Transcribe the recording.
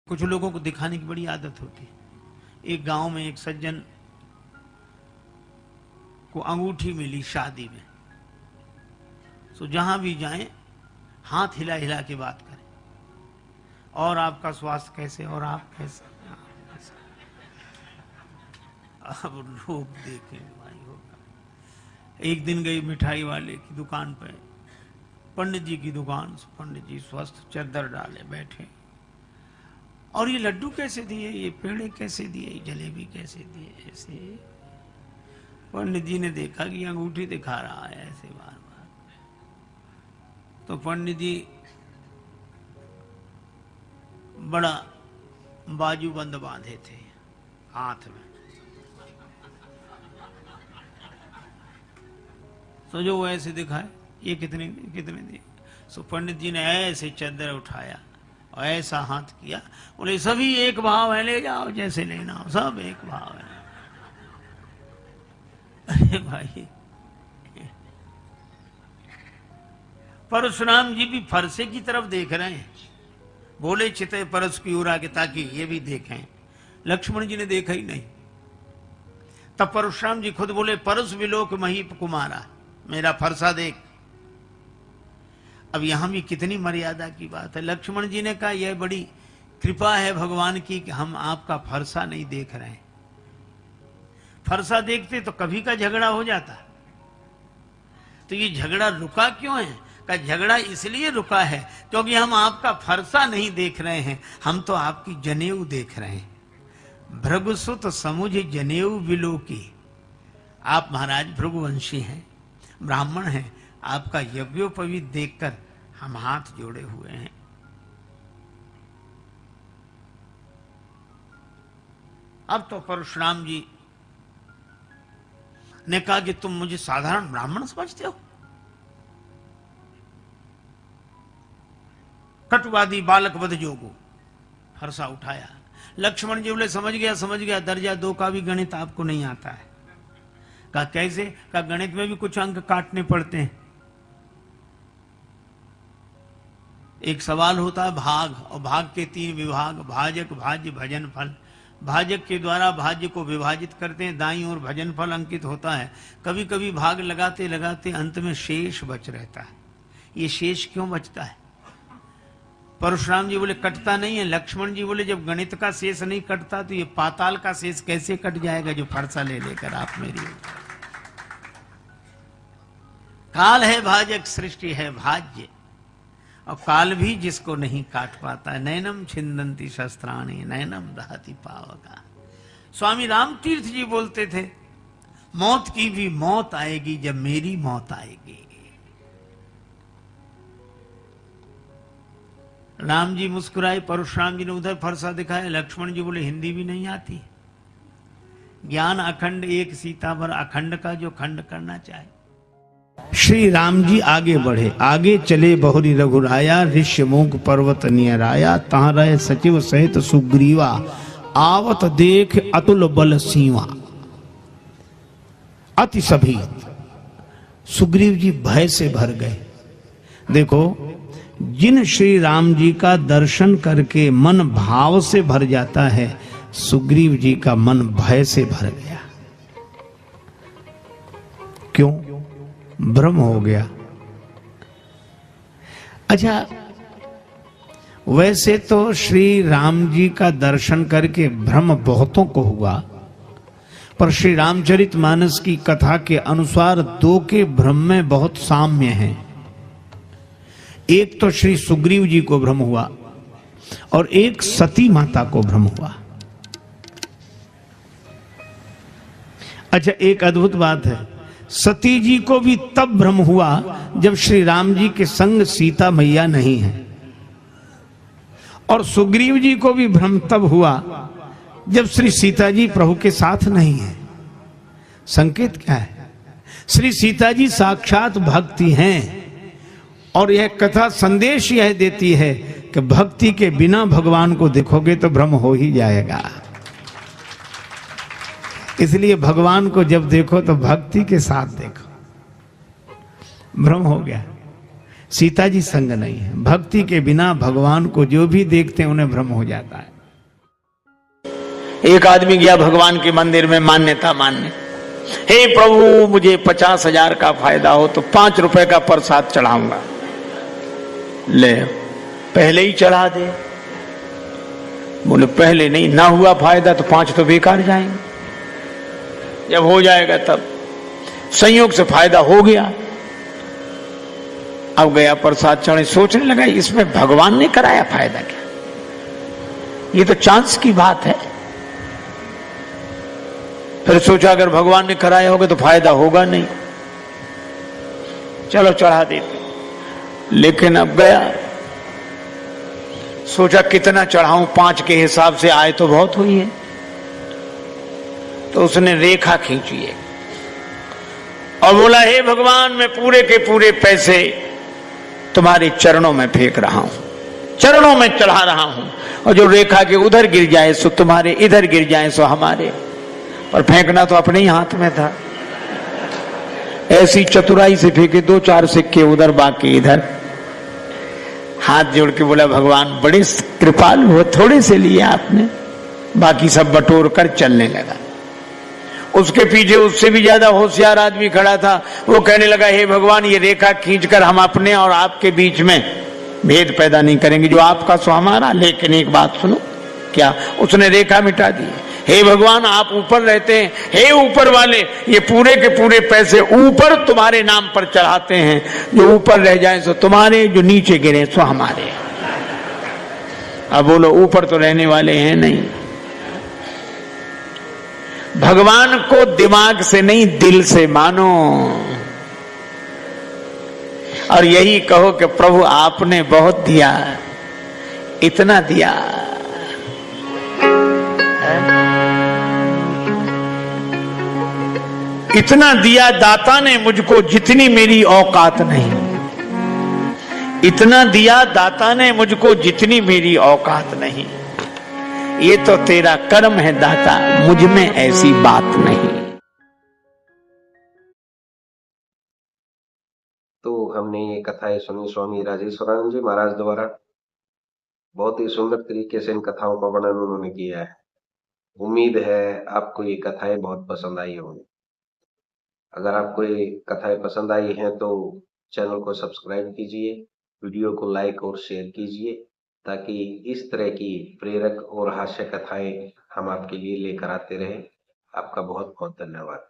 कुछ लोगों को दिखाने की बड़ी आदत होती है। एक गांव में एक सज्जन को अंगूठी मिली शादी में, तो जहां भी जाएं हाथ हिला हिला के बात करें, और आपका स्वास्थ्य कैसे, और आप कैसे। अब लोग देखें भाई होगा। एक दिन गई मिठाई वाले की दुकान पे, पंडित जी की दुकान, पंडित जी स्वस्थ चादर डाले बैठे, और ये लड्डू कैसे दिए, ये पेड़े कैसे दिए, जलेबी कैसे दिए, ऐसे। पंडित जी ने देखा कि अंगूठी दिखा रहा है ऐसे बार बार, तो पंडित जी बड़ा बाजूबंद बांधे थे हाथ में, तो जो वो ऐसे दिखाए ये कितने दिए। सो पंडित जी ने ऐसे चादर उठाया और ऐसा हाथ किया, बोले सभी एक भाव है, ले जाओ जैसे लेना हो, सब एक भाव है। अरे भाई, परशुराम जी भी फरसे की तरफ देख रहे हैं, बोले चिते परस की ओर आके ताकि ये भी देखें। लक्ष्मण जी ने देखा ही नहीं। तब परशुराम जी खुद बोले परस विलोक महीप कुमारा, मेरा फरसा देख। अब यहां भी कितनी मर्यादा की बात है। लक्ष्मण जी ने कहा यह बड़ी कृपा है भगवान की कि हम आपका फरसा नहीं देख रहे हैं। फरसा देखते तो कभी का झगड़ा हो जाता, तो ये झगड़ा रुका क्यों है? का झगड़ा इसलिए रुका है क्योंकि हम आपका फरसा नहीं देख रहे हैं, हम तो आपकी जनेऊ देख रहे हैं। भृगुसुत समुझ जनेऊ विलोकी। आप महाराज भृगुवंशी हैं, ब्राह्मण हैं, आपका यज्ञोपवीत देखकर हम हाथ जोड़े हुए हैं। अब तो परशुराम जी ने कहा कि तुम मुझे साधारण ब्राह्मण समझते हो? कटुवादी बालक वध जोगो। फरसा उठाया। लक्ष्मण जी बोले समझ गया, दर्जा 2 का भी गणित आपको नहीं आता है। कहा कैसे? कहा गणित में भी कुछ अंक काटने पड़ते हैं। एक सवाल होता है भाग, और भाग के 3 विभाग, भाजक, भाज्य, भजन फल। भाजक के द्वारा भाज्य को विभाजित करते हैं, दाईं ओर भजन फल अंकित होता है। कभी कभी भाग लगाते लगाते अंत में शेष बच रहता है। ये शेष क्यों बचता है? परशुराम जी बोले कटता नहीं है। लक्ष्मण जी बोले जब गणित का शेष नहीं कटता तो ये पाताल का शेष कैसे कट जाएगा जो फरसा ले लेकर आप मेरी। काल है भाजक, सृष्टि है भाज्य, और काल भी जिसको नहीं काट पाता है। नैनम छिंदंती शस्त्राणी, नैनम दहती पावका। स्वामी राम तीर्थ जी बोलते थे मौत की भी मौत आएगी जब मेरी मौत आएगी। राम जी मुस्कुराए, परशुराम जी ने उधर फरसा दिखाया। लक्ष्मण जी बोले हिंदी भी नहीं आती। ज्ञान अखंड एक सीता भर अखंड का जो खंड करना चाहे। श्री राम जी आगे बढ़े, आगे चले बहुरी रघुराया, ऋष्यमुख पर्वत नियर आया, तहां रहे सचिव सहित सुग्रीवा, आवत देख अतुल बल सीवा। अति सभी सुग्रीव जी भय से भर गए। देखो, जिन श्री राम जी का दर्शन करके मन भाव से भर जाता है, सुग्रीव जी का मन भय से भर गया। क्यों? भ्रम हो गया। अच्छा, वैसे तो श्री राम जी का दर्शन करके भ्रम बहुतों को हुआ, पर श्री रामचरितमानस की कथा के अनुसार 2 के भ्रम में बहुत साम्य है। एक तो श्री सुग्रीव जी को भ्रम हुआ और एक सती माता को भ्रम हुआ। अच्छा, एक अद्भुत बात है, सती जी को भी तब भ्रम हुआ जब श्री राम जी के संग सीता मैया नहीं है, और सुग्रीव जी को भी भ्रम तब हुआ जब श्री सीता जी प्रभु के साथ नहीं है। संकेत क्या है? श्री सीता जी साक्षात भक्ति हैं, और यह कथा संदेश यह देती है कि भक्ति के बिना भगवान को देखोगे तो भ्रम हो ही जाएगा। इसलिए भगवान को जब देखो तो भक्ति के साथ देखो। भ्रम हो गया, सीता जी संग नहीं है। भक्ति के बिना भगवान को जो भी देखते हैं उन्हें भ्रम हो जाता है। एक आदमी गया भगवान के मंदिर में मान्यता मानने, हे प्रभु मुझे 50,000 का फायदा हो तो 5 रुपए का प्रसाद चढ़ाऊंगा। ले पहले ही चढ़ा दे। बोले पहले नहीं, ना हुआ फायदा तो 5 तो बेकार जाएंगे, जब हो जाएगा तब। संयोग से फायदा हो गया, अब गया प्रसाद चढ़े, सोचने लगा इसमें भगवान ने कराया फायदा क्या, ये तो चांस की बात है। फिर सोचा अगर भगवान ने कराया होगा तो फायदा होगा नहीं, चलो चढ़ा देते। लेकिन अब गया, सोचा कितना चढ़ाऊं, 5 के हिसाब से आए तो बहुत हुई है। तो उसने रेखा खींची है और बोला हे भगवान मैं पूरे के पूरे पैसे तुम्हारे चरणों में फेंक रहा हूं, चरणों में चढ़ा रहा हूं, और जो रेखा के उधर गिर जाए सो तुम्हारे, इधर गिर जाए सो हमारे। पर फेंकना तो अपने ही हाथ में था। ऐसी चतुराई से फेंके 2-4 सिक्के उधर बाकी इधर। हाथ जोड़ के बोला भगवान बड़े कृपालु हो, थोड़े से लिए आपने, बाकी सब बटोर कर चलने लगा। उसके पीछे उससे भी ज्यादा होशियार आदमी खड़ा था, वो कहने लगा हे भगवान ये रेखा खींचकर हम अपने और आपके बीच में भेद पैदा नहीं करेंगे, जो आपका सो हमारा। लेकिन एक बात सुनो, क्या? उसने रेखा मिटा दी। हे भगवान आप ऊपर रहते हैं, हे ऊपर वाले ये पूरे के पूरे पैसे ऊपर तुम्हारे नाम पर चढ़ाते हैं, जो ऊपर रह जाए सो तुम्हारे, जो नीचे गिरे सो हमारे। अब बोलो ऊपर तो रहने वाले हैं नहीं। भगवान को दिमाग से नहीं दिल से मानो, और यही कहो कि प्रभु आपने बहुत दिया, इतना दिया। इतना दिया दाता ने मुझको जितनी मेरी औकात नहीं, इतना दिया दाता ने मुझको जितनी मेरी औकात नहीं। ये तो तेरा कर्म है दाता, मुझ में ऐसी बात नहीं। तो हमने ये कथाएं सुनी स्वामी राजेश्वरानंद जी महाराज द्वारा। बहुत ही सुंदर तरीके से इन कथाओं का वर्णन उन्होंने किया है। उम्मीद है आपको ये कथाएं बहुत पसंद आई होंगी। अगर आपको ये कथाएं पसंद आई हैं तो चैनल को सब्सक्राइब कीजिए, वीडियो को लाइक और शेयर कीजिए, ताकि इस तरह की प्रेरक और हास्य कथाएं हम आपके लिए लेकर आते रहें। आपका बहुत बहुत धन्यवाद।